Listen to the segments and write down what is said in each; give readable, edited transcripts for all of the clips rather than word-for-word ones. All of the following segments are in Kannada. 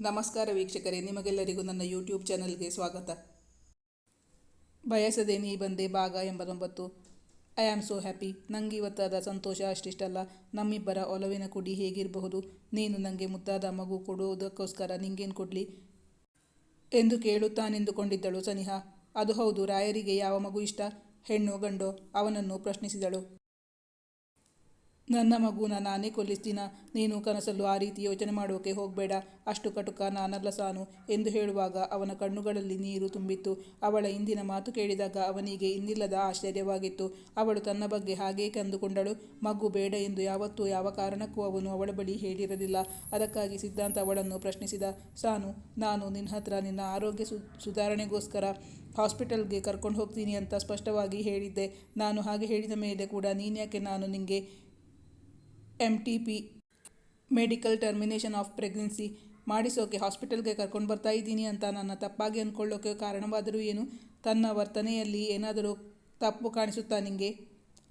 ನಮಸ್ಕಾರ ವೀಕ್ಷಕರೇ, ನಿಮಗೆಲ್ಲರಿಗೂ ನನ್ನ ಯೂಟ್ಯೂಬ್ ಚಾನಲ್ಗೆ ಸ್ವಾಗತ. ಬಯಸದೆ ನೀ ಬಂದೆ ಭಾಗ 89. I am so happy. ನಂಗೆ ಇವತ್ತಾದ ಸಂತೋಷ ಅಷ್ಟಿಷ್ಟಲ್ಲ. ನಮ್ಮಿಬ್ಬರ ಒಲವಿನ ಕುಡಿ ಹೇಗಿರಬಹುದು? ನೀನು ನನಗೆ ಮುದ್ದಾದ ಮಗು ಕೊಡುವುದಕ್ಕೋಸ್ಕರ ನಿಂಗೇನು ಕೊಡಲಿ ಎಂದು ಕೇಳುತ್ತಾನೆಂದುಕೊಂಡಿದ್ದಳು ಸನಿಹಾ. ಅದು ಹೌದು, ರಾಯರಿಗೆ ಯಾವ ಮಗು ಇಷ್ಟ, ಹೆಣ್ಣು ಗಂಡೋ ಅವನನ್ನು ಪ್ರಶ್ನಿಸಿದಳು. ನನ್ನ ಮಗುನ ನಾನೇ ಕೊಲ್ಲಿಸ್ತೀನ. ನೀನು ಕನಸಲ್ಲೂ ಆ ರೀತಿ ಯೋಚನೆ ಮಾಡೋಕೆ ಹೋಗಬೇಡ. ಅಷ್ಟು ಕಟುಕ ನಾನಲ್ಲ ಸಾನು ಎಂದು ಹೇಳುವಾಗ ಅವನ ಕಣ್ಣುಗಳಲ್ಲಿ ನೀರು ತುಂಬಿತ್ತು. ಅವಳ ಇಂದಿನ ಮಾತು ಕೇಳಿದಾಗ ಅವನಿಗೆ ಇನ್ನಿಲ್ಲದ ಆಶ್ಚರ್ಯವಾಗಿತ್ತು. ಅವಳು ತನ್ನ ಬಗ್ಗೆ ಹಾಗೇಕೆ ಅಂದುಕೊಂಡಳು? ಮಗು ಬೇಡ ಎಂದು ಯಾವತ್ತೂ ಯಾವ ಕಾರಣಕ್ಕೂ ಅವನು ಅವಳ ಬಳಿ ಹೇಳಿರಲಿಲ್ಲ. ಅದಕ್ಕಾಗಿ ಸಿದ್ಧಾಂತ ಅವಳನ್ನು ಪ್ರಶ್ನಿಸಿದ. ಸಾನು, ನಾನು ನಿನ್ನ ಹತ್ರ ನಿನ್ನ ಆರೋಗ್ಯ ಸುಧಾರಣೆಗೋಸ್ಕರ ಹಾಸ್ಪಿಟಲ್ಗೆ ಕರ್ಕೊಂಡು ಹೋಗ್ತೀನಿ ಅಂತ ಸ್ಪಷ್ಟವಾಗಿ ಹೇಳಿದ್ದೆ. ನಾನು ಹಾಗೆ ಹೇಳಿದ ಮೇಲೆ ಕೂಡ ನೀನ್ಯಾಕೆ ನಾನು ನಿಂಗೆ MTP medical termination of pregnancy ಮಾಡಿಸೋಕೆ ಹಾಸ್ಪಿಟಲ್ಗೆ ಕರ್ಕೊಂಡು ಬರ್ತಾ ಇದ್ದೀನಿ ಅಂತ ನನ್ನ ತಪ್ಪಾಗಿ ಅಂದ್ಕೊಳ್ಳೋಕೆ ಕಾರಣವಾದರೂ ಏನು? ತನ್ನ ವರ್ತನೆಯಲ್ಲಿ ಏನಾದರೂ ತಪ್ಪು ಕಾಣಿಸುತ್ತಾ ನಿಂಗೆ?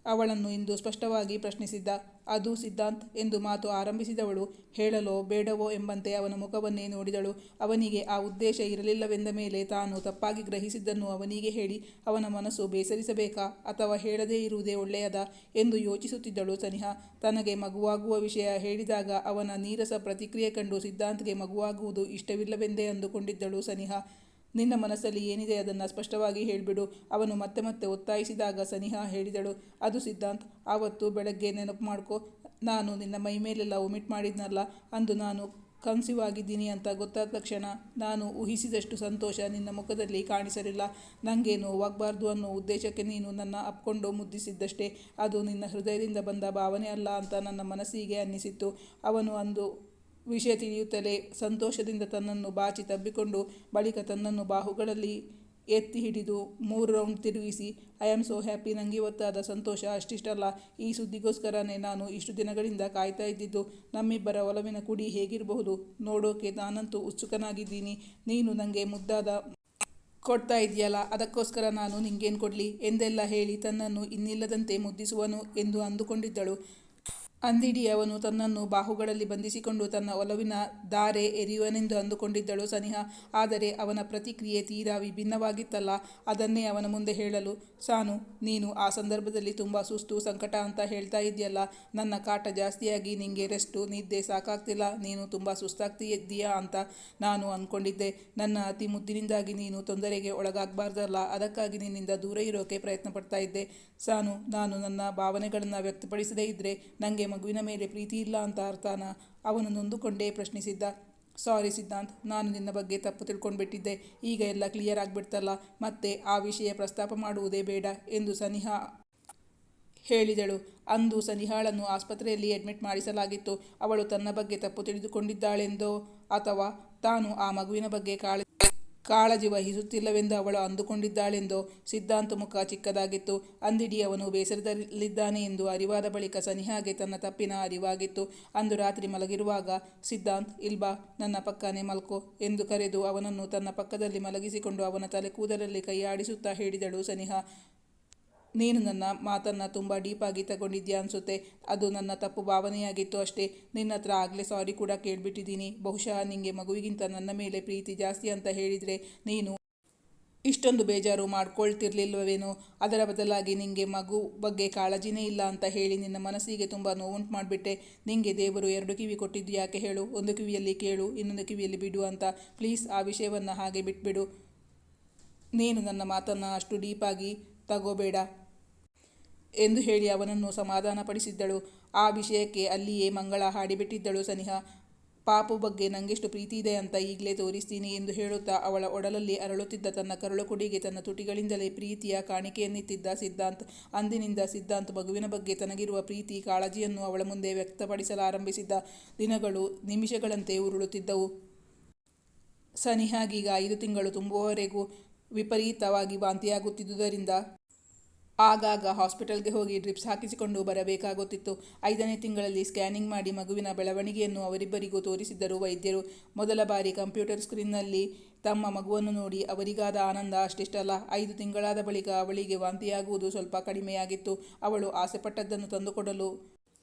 ಅವಳನ್ನು ಇಂದು ಸ್ಪಷ್ಟವಾಗಿ ಪ್ರಶ್ನಿಸಿದ್ದ. ಅದು ಸಿದ್ಧಾಂತ್ ಎಂದು ಮಾತು ಆರಂಭಿಸಿದವಳು ಹೇಳಲೋ ಬೇಡವೋ ಎಂಬಂತೆ ಅವನ ಮುಖವನ್ನೇ ನೋಡಿದಳು. ಅವನಿಗೆ ಆ ಉದ್ದೇಶ ಇರಲಿಲ್ಲವೆಂದ ಮೇಲೆ ತಾನು ತಪ್ಪಾಗಿ ಗ್ರಹಿಸಿದ್ದನ್ನು ಅವನಿಗೆ ಹೇಳಿ ಅವನ ಮನಸ್ಸು ಬೇಸರಿಸಬೇಕಾ ಅಥವಾ ಹೇಳದೇ ಇರುವುದೇ ಒಳ್ಳೆಯದಾ ಎಂದು ಯೋಚಿಸುತ್ತಿದ್ದಳು ಸನಿಹಾ. ತನಗೆ ಮಗುವಾಗುವ ವಿಷಯ ಹೇಳಿದಾಗ ಅವನ ನೀರಸ ಪ್ರತಿಕ್ರಿಯೆ ಕಂಡು ಸಿದ್ಧಾಂತ್ಗೆ ಮಗುವಾಗುವುದು ಇಷ್ಟವಿಲ್ಲವೆಂದೇ ಅಂದುಕೊಂಡಿದ್ದಳು ಸನಿಹಾ. ನಿನ್ನ ಮನಸ್ಸಲ್ಲಿ ಏನಿದೆ ಅದನ್ನು ಸ್ಪಷ್ಟವಾಗಿ ಹೇಳಿಬಿಡು, ಅವನು ಮತ್ತೆ ಮತ್ತೆ ಒತ್ತಾಯಿಸಿದಾಗ ಸನಿಹಾ ಹೇಳಿದಳು. ಅದು ಸಿದ್ಧಾಂತ್, ಆವತ್ತು ಬೆಳಗ್ಗೆ ನೆನಪು ಮಾಡ್ಕೊ, ನಾನು ನಿನ್ನ ಮೈ ಮೇಲೆಲ್ಲ ಒಮಿಟ್ ಮಾಡಿದ್ನಲ್ಲ, ಅಂದು ನಾನು ಕನ್ಸೀವ್ ಆಗಿದ್ದೀನಿ ಅಂತ ಗೊತ್ತಾದ ತಕ್ಷಣ ನಾನು ಊಹಿಸಿದಷ್ಟು ಸಂತೋಷ ನಿನ್ನ ಮುಖದಲ್ಲಿ ಕಾಣಿಸಲಿಲ್ಲ. ನನಗೆ ನೋವಾಗಬಾರ್ದು ಅನ್ನೋ ಉದ್ದೇಶಕ್ಕೆ ನೀನು ನನ್ನ ಅಪ್ಕೊಂಡು ಮುದ್ದಿಸಿದ್ದಷ್ಟೇ. ಅದು ನಿನ್ನ ಹೃದಯದಿಂದ ಬಂದ ಭಾವನೆ ಅಲ್ಲ ಅಂತ ನನ್ನ ಮನಸ್ಸಿಗೆ ಅನ್ನಿಸಿತ್ತು. ಅವನು ಅಂದು ವಿಷಯ ತಿಳಿಯುತ್ತಲೇ ಸಂತೋಷದಿಂದ ತನ್ನನ್ನು ಬಾಚಿ ತಬ್ಬಿಕೊಂಡು ಬಳಿಕ ತನ್ನನ್ನು ಬಾಹುಗಳಲ್ಲಿ ಎತ್ತಿ ಹಿಡಿದು 3 ರೌಂಡ್ ತಿರುಗಿಸಿ, ಐ ಆಮ್ ಸೋ ಹ್ಯಾಪಿ, ನನಗೆ ಇವತ್ತಾದ ಸಂತೋಷ ಅಷ್ಟಿಷ್ಟಲ್ಲ. ಈ ಸುದ್ದಿಗೋಸ್ಕರನೇ ನಾನು ಇಷ್ಟು ದಿನಗಳಿಂದ ಕಾಯ್ತಾ ಇದ್ದಿದ್ದು. ನಮ್ಮಿಬ್ಬರ ಒಲವಿನ ಕುಡಿ ಹೇಗಿರಬಹುದು ನೋಡೋಕೆ ನಾನಂತೂ ಉತ್ಸುಕನಾಗಿದ್ದೀನಿ. ನೀನು ನನಗೆ ಮುದ್ದಾದ ಕೊಡ್ತಾ ಇದೆಯಲ್ಲ, ಅದಕ್ಕೋಸ್ಕರ ನಾನು ನಿಂಗೇನು ಕೊಡಲಿ ಎಂದೆಲ್ಲ ಹೇಳಿ ತನ್ನನ್ನು ಇನ್ನಿಲ್ಲದಂತೆ ಮುದ್ದಿಸುವನು ಎಂದು ಅಂದುಕೊಂಡಿದ್ದಳು. ಅಂದಿಡಿ ಅವನು ತನ್ನನ್ನು ಬಾಹುಗಳಲ್ಲಿ ಬಂಧಿಸಿಕೊಂಡು ತನ್ನ ಒಲವಿನ ಧಾರೆ ಎರೆಯುವನೆಂದು ಅಂದುಕೊಂಡಿದ್ದಳು ಸನಿಹಾ. ಆದರೆ ಅವನ ಪ್ರತಿಕ್ರಿಯೆ ತೀರಾ ವಿಭಿನ್ನವಾಗಿತ್ತಲ್ಲ. ಅದನ್ನೇ ಅವನ ಮುಂದೆ ಹೇಳಲು, ಸಾನು, ನೀನು ಆ ಸಂದರ್ಭದಲ್ಲಿ ತುಂಬ ಸುಸ್ತು ಸಂಕಟ ಅಂತ ಹೇಳ್ತಾ ಇದೆಯಲ್ಲ, ನನ್ನ ಕಾಟ ಜಾಸ್ತಿಯಾಗಿ ನಿಂಗೆ ರೆಸ್ಟು ನಿದ್ದೆ ಸಾಕಾಗ್ತಿಲ್ಲ, ನೀನು ತುಂಬ ಸುಸ್ತಾಗ್ತಿದ್ದೀಯಾ ಅಂತ ನಾನು ಅಂದ್ಕೊಂಡಿದ್ದೆ. ನನ್ನ ಅತಿ ಮುದ್ದಿನಿಂದಾಗಿ ನೀನು ತೊಂದರೆಗೆ ಒಳಗಾಗಬಾರ್ದಲ್ಲ, ಅದಕ್ಕಾಗಿ ನಿನ್ನಿಂದ ದೂರ ಇರೋಕೆ ಪ್ರಯತ್ನ ಪಡ್ತಾ ಇದ್ದೆ. ಸಾನು, ನಾನು ನನ್ನ ಭಾವನೆಗಳನ್ನು ವ್ಯಕ್ತಪಡಿಸದೇ ಇದ್ದರೆ ನನಗೆ ಮಗುವಿನ ಮೇಲೆ ಪ್ರೀತಿ ಇಲ್ಲ ಅಂತ ಅರ್ಥನಾ? ಅವನು ನೊಂದುಕೊಂಡೇ ಪ್ರಶ್ನಿಸಿದ್ದ. ಸಾರಿ ಸಿದ್ಧಾಂತ್, ನಾನು ನಿನ್ನ ಬಗ್ಗೆ ತಪ್ಪು ತಿಳ್ಕೊಂಡ್ಬಿಟ್ಟಿದ್ದೆ. ಈಗ ಎಲ್ಲ ಕ್ಲಿಯರ್ ಆಗಿಬಿಡ್ತಲ್ಲ, ಮತ್ತೆ ಆ ವಿಷಯ ಪ್ರಸ್ತಾಪ ಮಾಡುವುದೇ ಬೇಡ ಎಂದು ಸನಿಹಾ ಹೇಳಿದಳು. ಅಂದು ಸನಿಹಾಳನ್ನು ಆಸ್ಪತ್ರೆಯಲ್ಲಿ ಅಡ್ಮಿಟ್ ಮಾಡಿಸಲಾಗಿತ್ತು. ಅವಳು ತನ್ನ ಬಗ್ಗೆ ತಪ್ಪು ತಿಳಿದುಕೊಂಡಿದ್ದಾಳೆಂದೋ ಅಥವಾ ತಾನು ಆ ಮಗುವಿನ ಬಗ್ಗೆ ಕಾಳಜಿ ವಹಿಸುತ್ತಿಲ್ಲವೆಂದು ಅವಳು ಅಂದುಕೊಂಡಿದ್ದಾಳೆಂದೋ ಸಿದ್ಧಾಂತ್ ಮುಖ ಚಿಕ್ಕದಾಗಿತ್ತು. ಅಂದಿಡಿ ಅವನು ಬೇಸರದಲ್ಲಿದ್ದಾನೆ ಎಂದು ಅರಿವಾದ ಬಳಿಕ ಸನಿಹಾಗೆ ತನ್ನ ತಪ್ಪಿನ ಅರಿವಾಗಿತ್ತು. ಅಂದು ರಾತ್ರಿ ಮಲಗಿರುವಾಗ, ಸಿದ್ಧಾಂತ್, ಇಲ್ಬಾ, ನನ್ನ ಪಕ್ಕನೇ ಮಲ್ಕೋ ಎಂದು ಕರೆದು ಅವನನ್ನು ತನ್ನ ಪಕ್ಕದಲ್ಲಿ ಮಲಗಿಸಿಕೊಂಡು ಅವನ ತಲೆ ಕೂದಲಲ್ಲಿ ಕೈಯಾಡಿಸುತ್ತಾ ಹೇಳಿದಳು ಸನಿಹಾ. ನೀನು ನನ್ನ ಮಾತನ್ನು ತುಂಬ ಡೀಪಾಗಿ ತಗೊಂಡಿದ್ಯಾ ಅನಿಸುತ್ತೆ. ಅದು ನನ್ನ ತಪ್ಪು ಭಾವನೆಯಾಗಿತ್ತು ಅಷ್ಟೇ. ನಿನ್ನ ಹತ್ರ ಆಗಲೇ ಸಾರಿ ಕೂಡ ಕೇಳಿಬಿಟ್ಟಿದ್ದೀನಿ. ಬಹುಶಃ ನಿಂಗೆ ಮಗುವಿಗಿಂತ ನನ್ನ ಮೇಲೆ ಪ್ರೀತಿ ಜಾಸ್ತಿ ಅಂತ ಹೇಳಿದರೆ ನೀನು ಇಷ್ಟೊಂದು ಬೇಜಾರು ಮಾಡ್ಕೊಳ್ತಿರ್ಲಿಲ್ವೇನೋ. ಅದರ ಬದಲಾಗಿ ನಿಂಗೆ ಮಗು ಬಗ್ಗೆ ಕಾಳಜಿನೇ ಇಲ್ಲ ಅಂತ ಹೇಳಿ ನಿನ್ನ ಮನಸ್ಸಿಗೆ ತುಂಬ ನೋವುಂಟು ಮಾಡಿಬಿಟ್ಟೆ. ನಿಂಗೆ ದೇವರು 2 ಕಿವಿ ಕೊಟ್ಟಿದ್ದು ಯಾಕೆ ಹೇಳು? ಒಂದು ಕಿವಿಯಲ್ಲಿ ಕೇಳು, ಇನ್ನೊಂದು ಕಿವಿಯಲ್ಲಿ ಬಿಡು ಅಂತ. ಪ್ಲೀಸ್ ಆ ವಿಷಯವನ್ನು ಹಾಗೆ ಬಿಟ್ಬಿಡು. ನೀನು ನನ್ನ ಮಾತನ್ನು ಅಷ್ಟು ಡೀಪಾಗಿ ತಗೋಬೇಡ ಎಂದು ಹೇಳಿ ಅವನನ್ನು ಸಮಾಧಾನಪಡಿಸಿದ್ದಳು. ಆ ವಿಷಯಕ್ಕೆ ಅಲ್ಲಿಯೇ ಮಂಗಳ ಹಾಡಿಬಿಟ್ಟಿದ್ದಳು ಸನಿಹಾ. ಪಾಪು ಬಗ್ಗೆ ನಂಗೆಷ್ಟು ಪ್ರೀತಿ ಇದೆ ಅಂತ ಈಗಲೇ ತೋರಿಸ್ತೀನಿ ಎಂದು ಹೇಳುತ್ತಾ ಅವಳ ಒಡಲಲ್ಲಿ ಅರಳುತ್ತಿದ್ದ ತನ್ನ ಕರುಳು ಕುಡಿಗೆ ತನ್ನ ತುಟಿಗಳಿಂದಲೇ ಪ್ರೀತಿಯ ಕಾಣಿಕೆಯನ್ನಿತ್ತಿದ್ದ ಸಿದ್ಧಾಂತ್. ಅಂದಿನಿಂದ ಸಿದ್ಧಾಂತ್ ಮಗುವಿನ ಬಗ್ಗೆ ತನಗಿರುವ ಪ್ರೀತಿ ಕಾಳಜಿಯನ್ನು ಅವಳ ಮುಂದೆ ವ್ಯಕ್ತಪಡಿಸಲಾರಂಭಿಸಿದ್ದ. ದಿನಗಳು ನಿಮಿಷಗಳಂತೆ ಉರುಳುತ್ತಿದ್ದವು. ಸನಿಹಾಗೀಗ 5 ತಿಂಗಳು ತುಂಬುವವರೆಗೂ ವಿಪರೀತವಾಗಿ ವಾಂತಿಯಾಗುತ್ತಿದ್ದುದರಿಂದ ಆಗಾಗ ಹಾಸ್ಪಿಟಲ್ಗೆ ಹೋಗಿ ಡ್ರಿಪ್ಸ್ ಹಾಕಿಸಿಕೊಂಡು ಬರಬೇಕಾಗುತ್ತಿತ್ತು. 5ನೇ ತಿಂಗಳಲ್ಲಿ ಸ್ಕ್ಯಾನಿಂಗ್ ಮಾಡಿ ಮಗುವಿನ ಬೆಳವಣಿಗೆಯನ್ನು ಅವರಿಬ್ಬರಿಗೂ ತೋರಿಸಿದ್ದರು ವೈದ್ಯರು. ಮೊದಲ ಬಾರಿ ಕಂಪ್ಯೂಟರ್ ಸ್ಕ್ರೀನ್ನಲ್ಲಿ ತಮ್ಮ ಮಗುವನ್ನು ನೋಡಿ ಅವರಿಗಾದ ಆನಂದ ಅಷ್ಟಿಷ್ಟಲ್ಲ. 5 ತಿಂಗಳಾದ ಬಳಿಕ ಅವಳಿಗೆ ವಾಂತಿಯಾಗುವುದು ಸ್ವಲ್ಪ ಕಡಿಮೆಯಾಗಿತ್ತು. ಅವಳು ಆಸೆಪಟ್ಟದ್ದನ್ನು ತಂದುಕೊಡಲು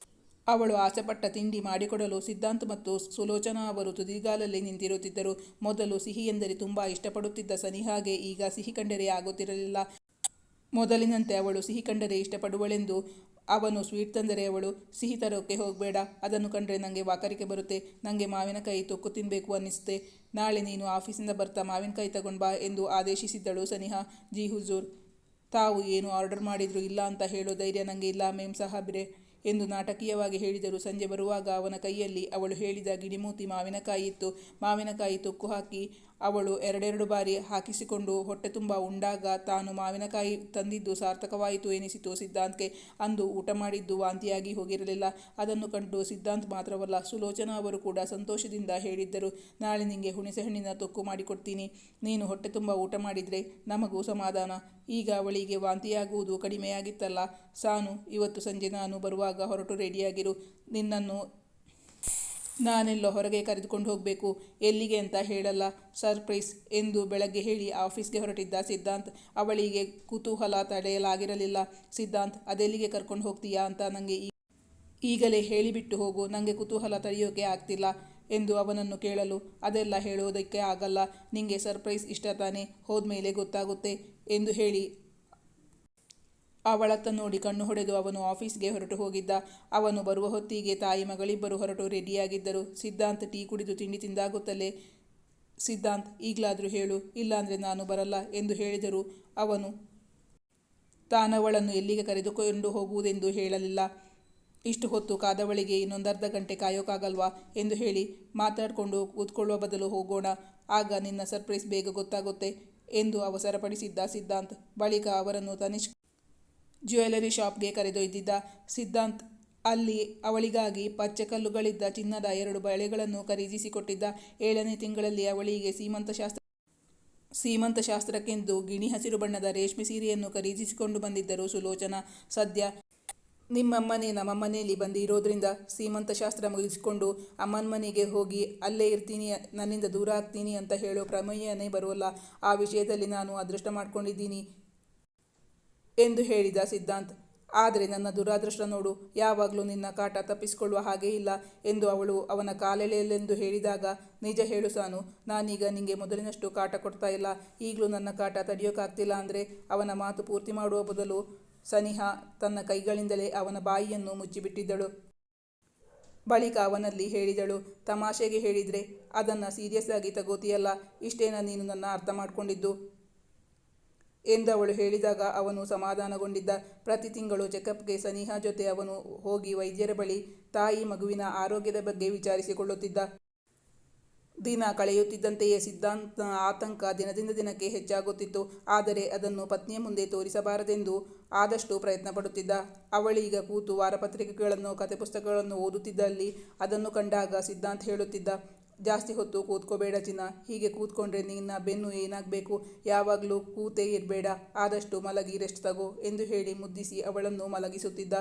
ಅವಳು ಆಸೆಪಟ್ಟ ತಿಂಡಿ ಮಾಡಿಕೊಡಲು ಸಿದ್ಧಾಂತ್ ಮತ್ತು ಸುಲೋಚನಾ ಅವರು ತುದಿಗಾಲಲ್ಲಿ ನಿಂತಿರುತ್ತಿದ್ದರು. ಮೊದಲು ಸಿಹಿ ಎಂದರೆ ತುಂಬ ಇಷ್ಟಪಡುತ್ತಿದ್ದ ಸನಿಹಾಗೆ ಈಗ ಸಿಹಿ ಕಂಡರೆ ಆಗುತ್ತಿರಲಿಲ್ಲ. ಮೊದಲಿನಂತೆ ಅವಳು ಸಿಹಿ ಕಂಡರೆ ಇಷ್ಟಪಡುವಳೆಂದು. ಅವನು ಸ್ವೀಟ್ ತಂದರೆ ಅವಳು, ಸಿಹಿ ತರೋಕ್ಕೆ ಹೋಗಬೇಡ, ಅದನ್ನು ಕಂಡ್ರೆ ನನಗೆ ವಾಕರಿಕೆ ಬರುತ್ತೆ, ನನಗೆ ಮಾವಿನಕಾಯಿ ತೊಕ್ಕು ತಿನ್ನಬೇಕು ಅನ್ನಿಸುತ್ತೆ, ನಾಳೆ ನೀನು ಆಫೀಸಿಂದ ಬರ್ತಾ ಮಾವಿನಕಾಯಿ ತಗೊಂಡು ಬಾ ಎಂದು ಆದೇಶಿಸಿದ್ದಳು ಸನಿಹಾ. ಜಿ ಹುಜೂರ್, ತಾವು ಏನು ಆರ್ಡರ್ ಮಾಡಿದ್ರು ಇಲ್ಲ ಅಂತ ಹೇಳೋ ಧೈರ್ಯ ನನಗೆ ಇಲ್ಲ ಮೇಮ್ ಸಾಹಬ್ರೆ ಎಂದು ನಾಟಕೀಯವಾಗಿ ಹೇಳಿದರು. ಸಂಜೆ ಬರುವಾಗ ಅವನ ಕೈಯಲ್ಲಿ ಅವಳು ಹೇಳಿದ ಗಿಣಿಮೂತಿ ಮಾವಿನಕಾಯಿ ಇತ್ತು. ಮಾವಿನಕಾಯಿ ತೊಕ್ಕು ಹಾಕಿ ಅವಳು ಎರಡೆರಡು ಬಾರಿ ಹಾಕಿಸಿಕೊಂಡು ಹೊಟ್ಟೆ ತುಂಬ ಉಂಡಾಗ ತಾನು ಮಾವಿನಕಾಯಿ ತಂದಿದ್ದು ಸಾರ್ಥಕವಾಯಿತು ಎನಿಸಿತು ಸಿದ್ಧಾಂತ್ಗೆ. ಅಂದು ಊಟ ಮಾಡಿದ್ದು ವಾಂತಿಯಾಗಿ ಹೋಗಿರಲಿಲ್ಲ. ಅದನ್ನು ಕಂಡು ಸಿದ್ಧಾಂತ್ ಮಾತ್ರವಲ್ಲ, ಸುಲೋಚನಾ ಅವರು ಕೂಡ ಸಂತೋಷದಿಂದ ಹೇಳಿದ್ದರು, ನಾಳೆ ನಿಂಗೆ ಹುಣಸೆಹಣ್ಣಿನ ತೊಕ್ಕು ಮಾಡಿಕೊಡ್ತೀನಿ, ನೀನು ಹೊಟ್ಟೆ ತುಂಬ ಊಟ ಮಾಡಿದರೆ ನಮಗೂ ಸಮಾಧಾನ. ಈಗ ಅವಳಿಗೆ ವಾಂತಿಯಾಗುವುದು ಕಡಿಮೆಯಾಗಿತ್ತಲ್ಲ. ಸಾನು, ಇವತ್ತು ಸಂಜೆ ನಾನು ಬರುವಾಗ ಹೊರಟು ರೆಡಿಯಾಗಿರು, ನಿನ್ನನ್ನು ನಾನೆಲ್ಲೋ ಹೊರಗೆ ಕರೆದುಕೊಂಡು ಹೋಗಬೇಕು, ಎಲ್ಲಿಗೆ ಅಂತ ಹೇಳಲ್ಲ, ಸರ್ಪ್ರೈಸ್ ಎಂದು ಬೆಳಗ್ಗೆ ಹೇಳಿ ಆಫೀಸ್ಗೆ ಹೊರಟಿದ್ದ ಸಿದ್ಧಾಂತ್. ಅವಳಿಗೆ ಕುತೂಹಲ ತಡೆಯಲಾಗಿರಲಿಲ್ಲ. ಸಿದ್ಧಾಂತ್, ಅದೆಲ್ಲಿಗೆ ಕರ್ಕೊಂಡು ಹೋಗ್ತೀಯಾ ಅಂತ ನನಗೆ ಈಗಲೇ ಹೇಳಿಬಿಟ್ಟು ಹೋಗು, ನನಗೆ ಕುತೂಹಲ ತಡೆಯೋಕೆ ಆಗ್ತಿಲ್ಲ ಎಂದು ಅವನನ್ನು ಕೇಳಲು, ಅದೆಲ್ಲ ಹೇಳೋದಕ್ಕೆ ಆಗಲ್ಲ, ನಿಂಗೆ ಸರ್ಪ್ರೈಸ್ ಇಷ್ಟ ತಾನೇ, ಹೋದ್ಮೇಲೆ ಗೊತ್ತಾಗುತ್ತೆ ಎಂದು ಹೇಳಿ ಅವಳತ್ತ ನೋಡಿ ಕಣ್ಣು ಹೊಡೆದು ಅವನು ಆಫೀಸ್ಗೆ ಹೊರಟು ಹೋಗಿದ್ದ. ಅವನು ಬರುವ ಹೊತ್ತಿಗೆ ತಾಯಿ ಮಗಳಿಬ್ಬರು ಹೊರಟು ರೆಡಿಯಾಗಿದ್ದರು. ಸಿದ್ಧಾಂತ್ ಟೀ ಕುಡಿದು ತಿಂಡಿ ತಿಂದಾಗುತ್ತಲೇ, ಸಿದ್ಧಾಂತ್ ಈಗಲಾದರೂ ಹೇಳು, ಇಲ್ಲಾಂದರೆ ನಾನು ಬರಲ್ಲ ಎಂದು ಹೇಳಿದರು. ಅವನು ತಾನವಳನ್ನು ಎಲ್ಲಿಗೆ ಕರೆದುಕೊಂಡು ಹೋಗುವುದೆಂದು ಹೇಳಲಿಲ್ಲ. ಇಷ್ಟು ಹೊತ್ತು ಕಾದವಳಿಗೆ ಇನ್ನೊಂದರ್ಧ ಗಂಟೆ ಕಾಯೋಕ್ಕಾಗಲ್ವಾ ಎಂದು ಹೇಳಿ ಮಾತಾಡಿಕೊಂಡು ಕೂತ್ಕೊಳ್ಳುವ ಬದಲು ಹೋಗೋಣ, ಆಗ ನಿನ್ನ ಸರ್ಪ್ರೈಸ್ ಬೇಗ ಗೊತ್ತಾಗುತ್ತೆ ಎಂದು ಅವಸರಪಡಿಸಿದ್ದ ಸಿದ್ಧಾಂತ್. ಬಳಿಕ ಅವರನ್ನು ತನಿಷ್ಕ್ ಜ್ಯುವೆಲರಿ ಶಾಪ್ಗೆ ಕರೆದೊಯ್ದಿದ್ದ. ಸಿದ್ಧಾಂತ್ ಅಲ್ಲಿ ಅವಳಿಗಾಗಿ ಪಚ್ಚೆ ಕಲ್ಲುಗಳಿದ್ದ ಚಿನ್ನದ 2 ಬಳೆಗಳನ್ನು ಖರೀದಿಸಿಕೊಟ್ಟಿದ್ದ. 7ನೇ ತಿಂಗಳಲ್ಲಿ ಅವಳಿಗೆ ಸೀಮಂತ ಶಾಸ್ತ್ರಕ್ಕೆಂದು ಗಿಣಿ ಹಸಿರು ಬಣ್ಣದ ರೇಷ್ಮೆ ಸೀರೆಯನ್ನು ಖರೀದಿಸಿಕೊಂಡು ಬಂದಿದ್ದರು ಸುಲೋಚನಾ. ಸದ್ಯ ನಿಮ್ಮಮ್ಮನೇ ನಮ್ಮಮನೇಲಿ ಬಂದಿರೋದ್ರಿಂದ ಸೀಮಂತ ಶಾಸ್ತ್ರ ಮುಗಿಸಿಕೊಂಡು ಅಮ್ಮನ ಮನೆಗೆ ಹೋಗಿ ಅಲ್ಲೇ ಇರ್ತೀನಿ, ನನ್ನಿಂದ ದೂರ ಆಗ್ತೀನಿ ಅಂತ ಹೇಳೋ ಪ್ರಮೇಯನೇ ಬರೋಲ್ಲ. ಆ ವಿಷಯದಲ್ಲಿ ನಾನು ಅದೃಷ್ಟ ಮಾಡ್ಕೊಂಡಿದ್ದೀನಿ ಎಂದು ಹೇಳಿದ ಸಿದ್ಧಾಂತ್. ಆದರೆ ನನ್ನ ದುರಾದೃಷ್ಟ ನೋಡು, ಯಾವಾಗಲೂ ನಿನ್ನ ಕಾಟ ತಪ್ಪಿಸಿಕೊಳ್ಳುವ ಹಾಗೇ ಇಲ್ಲ ಎಂದು ಅವಳು ಅವನ ಕಾಲೆಳೆಯಲೆಂದು ಹೇಳಿದಾಗ, ನಿಜ ಹೇಳು ಸಾನು, ನಾನೀಗ ನಿಂಗೆ ಮೊದಲಿನಷ್ಟು ಕಾಟ ಕೊಡ್ತಾ ಇಲ್ಲ, ಈಗಲೂ ನನ್ನ ಕಾಟ ತಡೆಯೋಕ್ಕಾಗ್ತಿಲ್ಲ ಅಂದರೆ ಅವನ ಮಾತು ಪೂರ್ತಿ ಮಾಡುವ ಬದಲು ಸನಿಹಾ ತನ್ನ ಕೈಗಳಿಂದಲೇ ಅವನ ಬಾಯಿಯನ್ನು ಮುಚ್ಚಿಬಿಟ್ಟಿದ್ದಳು. ಬಳಿಕ ಅವನಲ್ಲಿ ಹೇಳಿದಳು, ತಮಾಷೆಗೆ ಹೇಳಿದರೆ ಅದನ್ನು ಸೀರಿಯಸ್ ಆಗಿ ತಗೋತೀಯಲ್ಲ, ಇಷ್ಟೇನಾ ನೀನು ನನ್ನ ಅರ್ಥ ಮಾಡ್ಕೊಂಡಿದ್ದು ಎಂದು ಅವಳು ಹೇಳಿದಾಗ ಅವನು ಸಮಾಧಾನಗೊಂಡಿದ್ದ. ಪ್ರತಿ ತಿಂಗಳು ಚೆಕಪ್ಗೆ ಸನಿಹಾ ಜೊತೆ ಅವನು ಹೋಗಿ ವೈದ್ಯರ ಬಳಿ ತಾಯಿ ಮಗುವಿನ ಆರೋಗ್ಯದ ಬಗ್ಗೆ ವಿಚಾರಿಸಿಕೊಳ್ಳುತ್ತಿದ್ದ. ದಿನ ಕಳೆಯುತ್ತಿದ್ದಂತೆಯೇ ಸಿದ್ಧಾಂತ್ನ ಆತಂಕ ದಿನದಿಂದ ದಿನಕ್ಕೆ ಹೆಚ್ಚಾಗುತ್ತಿತ್ತು. ಆದರೆ ಅದನ್ನು ಪತ್ನಿಯ ಮುಂದೆ ತೋರಿಸಬಾರದೆಂದು ಆದಷ್ಟು ಪ್ರಯತ್ನಪಡುತ್ತಿದ್ದ. ಅವಳೀಗ ಕೂತು ವಾರಪತ್ರಿಕೆಗಳನ್ನು ಕತೆ ಪುಸ್ತಕಗಳನ್ನು ಓದುತ್ತಿದ್ದಲ್ಲಿ ಅದನ್ನು ಕಂಡಾಗ ಸಿದ್ಧಾಂತ್ ಹೇಳುತ್ತಿದ್ದ, ಜಾಸ್ತಿ ಹೊತ್ತು ಕೂತ್ಕೋಬೇಡ ಚಿನ್ನ, ಹೀಗೆ ಕೂತ್ಕೊಂಡ್ರೆ ನಿನ್ನ ಬೆನ್ನು ಏನಾಗಬೇಕು, ಯಾವಾಗಲೂ ಕೂತೇ ಇರಬೇಡ, ಆದಷ್ಟು ಮಲಗಿ ರೆಸ್ಟ್ ತಗೋ ಎಂದು ಹೇಳಿ ಮುದ್ದಿಸಿ ಅವಳನ್ನು ಮಲಗಿಸುತ್ತಿದ್ದ.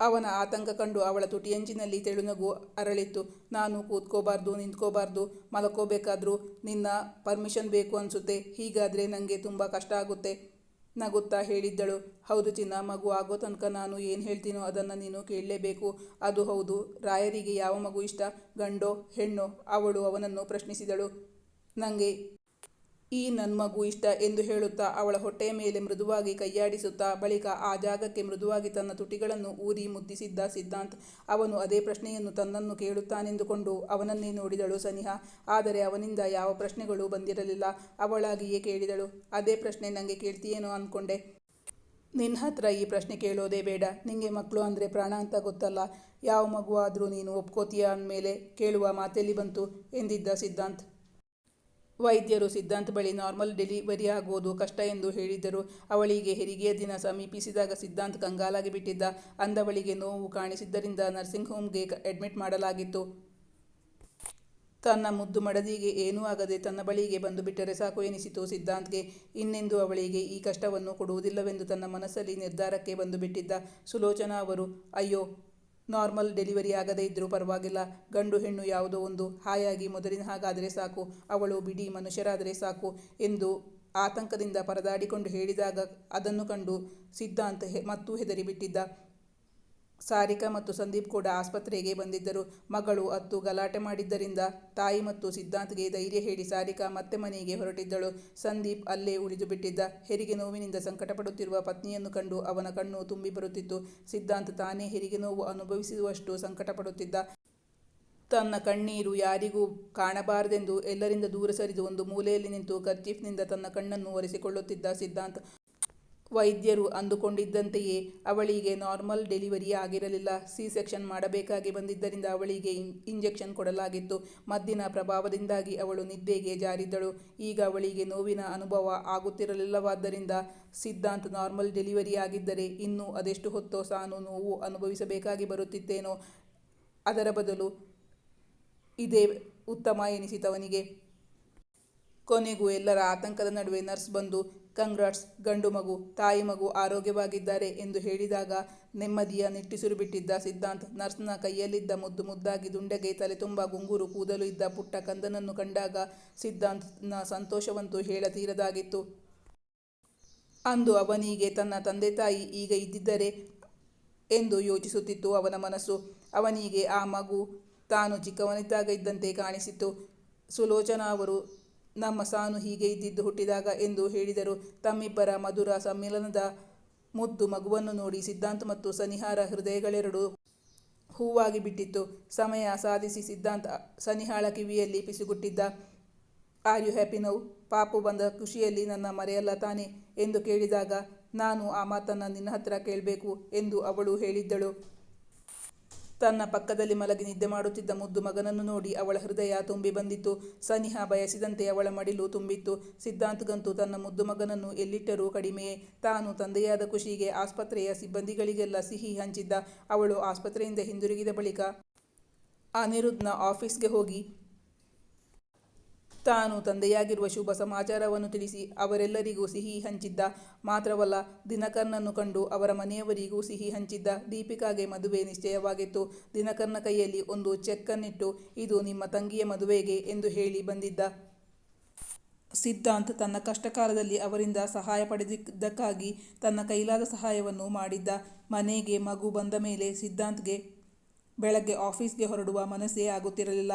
ಅವನ ಆತಂಕ ಕಂಡು ಅವಳ ತುಟಿಯಂಚಿನಲ್ಲಿ ತೆಳುನಗು ಅರಳಿತ್ತು. ನಾನು ಕೂತ್ಕೋಬಾರ್ದು, ನಿಂತ್ಕೋಬಾರ್ದು, ಮಲ್ಕೋಬೇಕಾದ್ರೂ ನಿನ್ನ ಪರ್ಮಿಷನ್ ಬೇಕು ಅನಿಸುತ್ತೆ, ಹೀಗಾದರೆ ನನಗೆ ತುಂಬ ಕಷ್ಟ ಆಗುತ್ತೆ ನಗುತ್ತಾ ಹೇಳಿದ್ದಳು. ಹೌದು ಚಿನ್ನ, ಮಗು ಆಗೋ ತನಕ ನಾನು ಏನು ಹೇಳ್ತೀನೋ ಅದನ್ನು ನೀನು ಕೇಳಲೇಬೇಕು. ಅದು ಹೌದು, ರಾಯರಿಗೆ ಯಾವ ಮಗು ಇಷ್ಟ, ಗಂಡೋ ಹೆಣ್ಣೋ ಅವಳು ಅವನನ್ನು ಪ್ರಶ್ನಿಸಿದಳು. ನನಗೆ ಈ ನನ್ನ ಮಗು ಇಷ್ಟ ಎಂದು ಹೇಳುತ್ತಾ ಅವಳ ಹೊಟ್ಟೆಯ ಮೇಲೆ ಮೃದುವಾಗಿ ಕೈಯಾಡಿಸುತ್ತಾ ಬಳಿಕ ಆ ಜಾಗಕ್ಕೆ ಮೃದುವಾಗಿ ತನ್ನ ತುಟಿಗಳನ್ನು ಊರಿ ಮುದ್ದಿಸಿದ್ದ ಸಿದ್ಧಾಂತ್. ಅವನು ಅದೇ ಪ್ರಶ್ನೆಯನ್ನು ತನ್ನನ್ನು ಕೇಳುತ್ತಾನೆಂದುಕೊಂಡು ಅವನನ್ನೇ ನೋಡಿದಳು ಸನಿಹಾ. ಆದರೆ ಅವನಿಂದ ಯಾವ ಪ್ರಶ್ನೆಗಳು ಬಂದಿರಲಿಲ್ಲ. ಅವಳಾಗಿಯೇ ಕೇಳಿದಳು, ಅದೇ ಪ್ರಶ್ನೆ ನನಗೆ ಕೇಳ್ತೀಯೇನೋ ಅಂದ್ಕೊಂಡೆ. ನಿನ್ನ ಹತ್ರ ಈ ಪ್ರಶ್ನೆ ಕೇಳೋದೇ ಬೇಡ, ನಿಂಗೆ ಮಕ್ಕಳು ಅಂದರೆ ಪ್ರಾಣ ಅಂತ ಗೊತ್ತಲ್ಲ, ಯಾವ ಮಗು ಆದರೂ ನೀನು ಒಪ್ಕೋತೀಯ ಅಂದಮೇಲೆ ಕೇಳುವ ಮಾತೆಲ್ಲಿ ಬಂತು ಎಂದಿದ್ದ ಸಿದ್ಧಾಂತ್. ವೈದ್ಯರು ಸಿದ್ಧಾಂತ್ ಬಳಿ ನಾರ್ಮಲ್ ಡೆಲಿವರಿ ಆಗೋದು ಕಷ್ಟ ಎಂದು ಹೇಳಿದ್ದರು. ಅವಳಿಗೆ ಹೆರಿಗೆಯ ದಿನ ಸಮೀಪಿಸಿದಾಗ ಸಿದ್ಧಾಂತ್ ಕಂಗಾಲಾಗಿ ಬಿಟ್ಟಿದ್ದ. ಅಂದವಳಿಗೆ ನೋವು ಕಾಣಿಸಿದ್ದರಿಂದ ನರ್ಸಿಂಗ್ ಹೋಮ್ಗೆ ಅಡ್ಮಿಟ್ ಮಾಡಲಾಗಿತ್ತು. ತನ್ನ ಮುದ್ದು ಮಡದಿಗೆ ಏನೂ ಆಗದೆ ತನ್ನ ಬಳಿಗೆ ಬಂದು ಬಿಟ್ಟರೆ ಸಾಕು ಎನಿಸಿತು ಸಿದ್ಧಾಂತ್ಗೆ. ಇನ್ನೆಂದೂ ಅವಳಿಗೆ ಈ ಕಷ್ಟವನ್ನು ಕೊಡುವುದಿಲ್ಲವೆಂದು ತನ್ನ ಮನಸ್ಸಲ್ಲಿ ನಿರ್ಧಾರಕ್ಕೆ ಬಂದು ಬಿಟ್ಟಿದ್ದ. ಸುಲೋಚನಾ ಅವರು, ಅಯ್ಯೋ, ನಾರ್ಮಲ್ ಡೆಲಿವರಿ ಆಗದೇ ಇದ್ದರೂ ಪರವಾಗಿಲ್ಲ, ಗಂಡು ಹೆಣ್ಣು ಯಾವುದೋ ಒಂದು, ಹಾಯಾಗಿ ಮೊದಲಿನ ಹಾಗಾದರೆ ಸಾಕು, ಅವಳು ಬಿಡಿ ಮನುಷ್ಯರಾದರೆ ಸಾಕು ಎಂದು ಆತಂಕದಿಂದ ಪರದಾಡಿಕೊಂಡು ಹೇಳಿದಾಗ ಅದನ್ನು ಕಂಡು ಸಿದ್ಧಾಂತ್ ಮತ್ತೂ ಹೆದರಿಬಿಟ್ಟಿದ್ದ. ಸಾರಿಕಾ ಮತ್ತು ಸಂದೀಪ್ ಕೂಡ ಆಸ್ಪತ್ರೆಗೆ ಬಂದಿದ್ದರು. ಮಗಳು ಅತ್ತು ಗಲಾಟೆ ಮಾಡಿದ್ದರಿಂದ ತಾಯಿ ಮತ್ತು ಸಿದ್ಧಾಂತ್ಗೆ ಧೈರ್ಯ ಹೇಳಿ ಸಾರಿಕಾ ಮತ್ತೆ ಮನೆಗೆ ಹೊರಟಿದ್ದಳು. ಸಂದೀಪ್ ಅಲ್ಲೇ ಉಳಿದು ಬಿಟ್ಟಿದ್ದ. ಹೆರಿಗೆ ನೋವಿನಿಂದ ಸಂಕಟಪಡುತ್ತಿರುವ ಪತ್ನಿಯನ್ನು ಕಂಡು ಅವನ ಕಣ್ಣು ತುಂಬಿ ಬರುತ್ತಿತ್ತು. ಸಿದ್ಧಾಂತ್ ತಾನೇ ಹೆರಿಗೆ ನೋವು ಅನುಭವಿಸುವಷ್ಟು ಸಂಕಟಪಡುತ್ತಿದ್ದ. ತನ್ನ ಕಣ್ಣೀರು ಯಾರಿಗೂ ಕಾಣಬಾರದೆಂದು ಎಲ್ಲರಿಂದ ದೂರ ಸರಿದು ಒಂದು ಮೂಲೆಯಲ್ಲಿ ನಿಂತು ಕರ್ಚೀಫ್ನಿಂದ ತನ್ನ ಕಣ್ಣನ್ನು ಒರೆಸಿಕೊಳ್ಳುತ್ತಿದ್ದ ಸಿದ್ಧಾಂತ್. ವೈದ್ಯರು ಅಂದುಕೊಂಡಿದ್ದಂತೆಯೇ ಅವಳಿಗೆ ನಾರ್ಮಲ್ ಡೆಲಿವರಿ ಆಗಿರಲಿಲ್ಲ. ಸಿ ಸೆಕ್ಷನ್ ಮಾಡಬೇಕಾಗಿ ಬಂದಿದ್ದರಿಂದ ಅವಳಿಗೆ ಇಂಜೆಕ್ಷನ್ ಕೊಡಲಾಗಿತ್ತು. ಮದ್ದಿನ ಪ್ರಭಾವದಿಂದಾಗಿ ಅವಳು ನಿದ್ದೆಗೆ ಜಾರಿದ್ದಳು. ಈಗ ಅವಳಿಗೆ ನೋವಿನ ಅನುಭವ ಆಗುತ್ತಿರಲಿಲ್ಲವಾದ್ದರಿಂದ ಸಿದ್ಧಾಂತ್ ನಾರ್ಮಲ್ ಡೆಲಿವರಿ ಆಗಿದ್ದರೆ ಇನ್ನೂ ಅದೆಷ್ಟು ಹೊತ್ತೋ ತಾನು ನೋವು ಅನುಭವಿಸಬೇಕಾಗಿ ಬರುತ್ತಿತ್ತೇನೋ. ಅದರ ಬದಲು ಇದೇ ಉತ್ತಮ ಎನಿಸಿತವನಿಗೆ. ಕೊನೆಗೂ ಎಲ್ಲರ ಆತಂಕದ ನಡುವೆ ನರ್ಸ್ ಬಂದು ಕಂಗ್ರಾಟ್ಸ್, ಗಂಡು ಮಗು, ತಾಯಿ ಮಗು ಆರೋಗ್ಯವಾಗಿದ್ದಾರೆ ಎಂದು ಹೇಳಿದಾಗ ನೆಮ್ಮದಿಯ ನಿಟ್ಟುಸಿರು ಬಿಟ್ಟಿದ್ದ ಸಿದ್ಧಾಂತ್ ನರ್ಸ್ನ ಕೈಯಲ್ಲಿದ್ದ ಮುದ್ದು ಮುದ್ದಾಗಿ ದುಂಡಗೆ ತಲೆ ತುಂಬ ಗುಂಗುರು ಕೂದಲು ಇದ್ದ ಪುಟ್ಟ ಕಂದನನ್ನು ಕಂಡಾಗ ಸಿದ್ಧಾಂತ್ನ ಸಂತೋಷವಂತೂ ಹೇಳತೀರದಾಗಿತ್ತು. ಅಂದು ಅವನಿಗೆ ತನ್ನ ತಂದೆ ತಾಯಿ ಈಗ ಇದ್ದಿದ್ದರೆ ಎಂದು ಯೋಚಿಸುತ್ತಿತ್ತು ಅವನ ಮನಸ್ಸು. ಅವನಿಗೆ ಆ ಮಗು ತಾನು ಚಿಕ್ಕವನಿದ್ದಾಗ ಇದ್ದಂತೆ ಕಾಣಿಸಿತ್ತು. ಸುಲೋಚನಾ ಅವರು ನಮ್ಮ ಸಾನು ಹೀಗೆ ಇದ್ದಿದ್ದು ಹುಟ್ಟಿದಾಗ ಎಂದು ಹೇಳಿದರು. ತಮ್ಮಿಬ್ಬರ ಮಧುರ ಸಮ್ಮಿಲನದ ಮುದ್ದು ಮಗುವನ್ನು ನೋಡಿ ಸಿದ್ಧಾಂತ್ ಮತ್ತು ಸನಿಹಾರ ಹೃದಯಗಳೆರಡೂ ಹೂವಾಗಿ ಬಿಟ್ಟಿತ್ತು. ಸಮಯ ಸಾಧಿಸಿ ಸಿದ್ಧಾಂತ್ ಸನಿಹಾಳ ಕಿವಿಯಲ್ಲಿ ಪಿಸುಗುಟ್ಟಿದ್ದ. Are you happy now? ಪಾಪು ಬಂದ ಖುಷಿಯಲ್ಲಿ ನನ್ನ ಮರೆಯಲ್ಲ ತಾನೆ ಎಂದು ಕೇಳಿದಾಗ ನಾನು ಆ ಮಾತನ್ನು ನಿನ್ನ ಹತ್ರ ಕೇಳಬೇಕು ಎಂದು ಅವಳು ಹೇಳಿದ್ದಳು. ತನ್ನ ಪಕ್ಕದಲ್ಲಿ ಮಲಗಿ ನಿದ್ದೆ ಮಾಡುತ್ತಿದ್ದ ಮುದ್ದು ಮಗನನ್ನು ನೋಡಿ ಅವಳ ಹೃದಯ ತುಂಬಿ ಬಂದಿತ್ತು. ಸನಿಹಾ ಬಯಸಿದಂತೆ ಅವಳ ಮಡಿಲು ತುಂಬಿತ್ತು. ಸಿದ್ಧಾಂತ್ಗಂತೂ ತನ್ನ ಮುದ್ದು ಮಗನನ್ನು ಎಲ್ಲಿಟ್ಟರೂ ಕಡಿಮೆಯೇ. ತಾನು ತಂದೆಯಾದ ಖುಷಿಗೆ ಆಸ್ಪತ್ರೆಯ ಸಿಬ್ಬಂದಿಗಳಿಗೆಲ್ಲ ಸಿಹಿ ಹಂಚಿದ್ದ. ಅವಳು ಆಸ್ಪತ್ರೆಯಿಂದ ಹಿಂದಿರುಗಿದ ಬಳಿಕ ಅನಿರುದ್ಧ್ನ ಆಫೀಸ್ಗೆ ಹೋಗಿ ತಾನು ತಂದೆಯಾಗಿರುವ ಶುಭ ಸಮಾಚಾರವನ್ನು ತಿಳಿಸಿ ಅವರೆಲ್ಲರಿಗೂ ಸಿಹಿ ಹಂಚಿದ್ದ. ಮಾತ್ರವಲ್ಲ, ದಿನಕರ್ನನ್ನು ಕಂಡು ಅವರ ಮನೆಯವರಿಗೂ ಸಿಹಿ ಹಂಚಿದ್ದ. ದೀಪಿಕಾಗೆ ಮದುವೆ ನಿಶ್ಚಯವಾಗಿತ್ತು. ದಿನಕರ್ನ ಕೈಯಲ್ಲಿ ಒಂದು ಚೆಕ್ಕನ್ನಿಟ್ಟು ಇದು ನಿಮ್ಮ ತಂಗಿಯ ಮದುವೆಗೆ ಎಂದು ಹೇಳಿ ಬಂದಿದ್ದ. ಸಿದ್ಧಾಂತ್ ತನ್ನ ಕಷ್ಟಕಾಲದಲ್ಲಿ ಅವರಿಂದ ಸಹಾಯ ಪಡೆದಿದ್ದಕ್ಕಾಗಿ ತನ್ನ ಕೈಲಾದ ಸಹಾಯವನ್ನು ಮಾಡಿದ್ದ. ಮನೆಗೆ ಮಗು ಬಂದ ಮೇಲೆ ಸಿದ್ಧಾಂತ್ಗೆ ಬೆಳಗ್ಗೆ ಆಫೀಸ್ಗೆ ಹೊರಡುವ ಮನಸ್ಸೇ ಆಗುತ್ತಿರಲಿಲ್ಲ.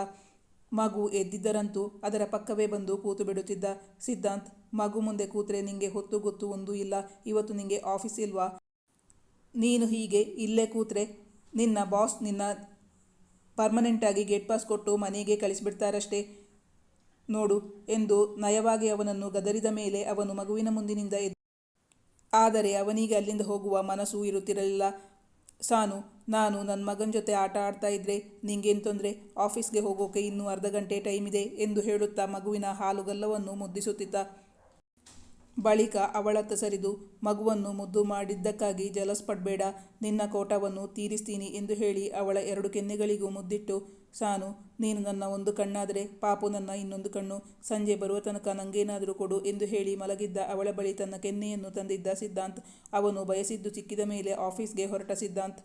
ಮಗು ಎದ್ದಿದ್ದರಂತೂ ಅದರ ಪಕ್ಕವೇ ಬಂದು ಕೂತು ಬಿಡುತ್ತಿದ್ದ. ಸಿದ್ಧಾಂತ್, ಮಗು ಮುಂದೆ ಕೂತ್ರೆ ನಿಂಗೆ ಹೊತ್ತು ಗೊತ್ತು ಒಂದೂ ಇಲ್ಲ. ಇವತ್ತು ನಿಂಗೆ ಆಫೀಸ್ ಇಲ್ವಾ? ನೀನು ಹೀಗೆ ಇಲ್ಲೇ ಕೂತ್ರೆ ನಿನ್ನ ಬಾಸ್ ನಿನ್ನ ಪರ್ಮನೆಂಟಾಗಿ ಗೇಟ್ ಪಾಸ್ ಕೊಟ್ಟು ಮನೆಗೆ ಕಳಿಸಿಬಿಡ್ತಾರಷ್ಟೇ ನೋಡು ಎಂದು ನಯವಾಗಿ ಅವನನ್ನು ಗದರಿದ ಮೇಲೆ ಅವನು ಮಗುವಿನ ಮುಂದಿನಿಂದ ಎದ್ದು. ಆದರೆ ಅವನಿಗೆ ಅಲ್ಲಿಂದ ಹೋಗುವ ಮನಸ್ಸು ಇರುತ್ತಿರಲಿಲ್ಲ. ಸಾನು, ನಾನು ನನ್ನ ಮಗನ ಜೊತೆ ಆಟ ಆಡ್ತಾ ಇದ್ರೆ ನಿಂಗೇನು ತೊಂದರೆ? ಆಫೀಸ್ಗೆ ಹೋಗೋಕೆ ಇನ್ನೂ ಅರ್ಧ ಗಂಟೆ ಟೈಮ್ ಇದೆ ಎಂದು ಹೇಳುತ್ತಾ ಮಗುವಿನ ಹಾಲುಗಲ್ಲವನ್ನು ಮುದ್ದಿಸುತ್ತಿದ್ದ. ಬಳಿಕ ಅವಳತ್ತ ಸರಿದು ಮಗುವನ್ನು ಮುದ್ದು ಮಾಡಿದ್ದಕ್ಕಾಗಿ ಜಲಸ್ ಪಡಬೇಡ, ನಿನ್ನ ಕೋಟವನ್ನು ತೀರಿಸ್ತೀನಿ ಎಂದು ಹೇಳಿ ಅವಳ 2 ಕೆನ್ನೆಗಳಿಗೂ ಮುದ್ದಿಟ್ಟು, ಸಾನು, ನೀನು ನನ್ನ ಒಂದು ಕಣ್ಣಾದರೆ ಪಾಪು ನನ್ನ ಇನ್ನೊಂದು ಕಣ್ಣು. ಸಂಜೆ ಬರುವ ತನಕ ನಂಗೇನಾದರೂ ಕೊಡು ಎಂದು ಹೇಳಿ ಮಲಗಿದ್ದ ಅವಳ ಬಳಿ ತನ್ನ ಕೆನ್ನೆಯನ್ನು ತಂದಿದ್ದ ಸಿದ್ಧಾಂತ್. ಅವನು ಬಯಸಿದ್ದು ಸಿಕ್ಕಿದ ಮೇಲೆ ಆಫೀಸ್ಗೆ ಹೊರಟ ಸಿದ್ಧಾಂತ್.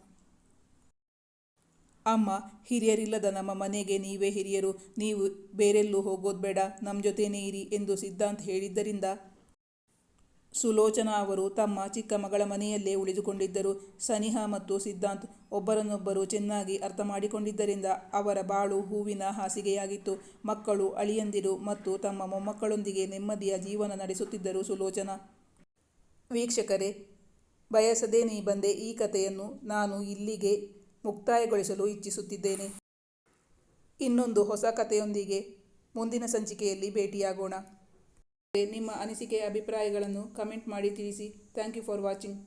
ಅಮ್ಮ, ಹಿರಿಯರಿಲ್ಲದ ನಮ್ಮ ಮನೆಗೆ ನೀವೇ ಹಿರಿಯರು. ನೀವು ಬೇರೆಲ್ಲೂ ಹೋಗೋದು ಬೇಡ, ನಮ್ಮ ಜೊತೆನೇ ಇರಿ ಎಂದು ಸಿದ್ಧಾಂತ್ ಹೇಳಿದ್ದರಿಂದ ಸುಲೋಚನಾ ಅವರು ತಮ್ಮ ಚಿಕ್ಕ ಮಗಳ ಮನೆಯಲ್ಲೇ ಉಳಿದುಕೊಂಡಿದ್ದರು. ಸನಿಹಾ ಮತ್ತು ಸಿದ್ಧಾಂತ್ ಒಬ್ಬರನ್ನೊಬ್ಬರು ಚೆನ್ನಾಗಿ ಅರ್ಥ ಮಾಡಿಕೊಂಡಿದ್ದರಿಂದ ಅವರ ಬಾಳು ಹೂವಿನ ಹಾಸಿಗೆಯಾಗಿತ್ತು. ಮಕ್ಕಳು, ಅಳಿಯಂದಿರು ಮತ್ತು ತಮ್ಮ ಮೊಮ್ಮಕ್ಕಳೊಂದಿಗೆ ನೆಮ್ಮದಿಯ ಜೀವನ ನಡೆಸುತ್ತಿದ್ದರು ಸುಲೋಚನಾ. ವೀಕ್ಷಕರೇ, ಬಯಸದೇ ಬಂದೆ ಈ ಕಥೆಯನ್ನು ನಾನು ಇಲ್ಲಿಗೆ ಮುಕ್ತಾಯಗೊಳಿಸಲು ಇಚ್ಛಿಸುತ್ತಿದ್ದೇನೆ. ಇನ್ನೊಂದು ಹೊಸ ಕಥೆಯೊಂದಿಗೆ ಮುಂದಿನ ಸಂಚಿಕೆಯಲ್ಲಿ ಭೇಟಿಯಾಗೋಣ. ನಿಮ್ಮ ಅನಿಸಿಕೆ ಅಭಿಪ್ರಾಯಗಳನ್ನು ಕಮೆಂಟ್ ಮಾಡಿ ತಿಳಿಸಿ. Thank you for watching.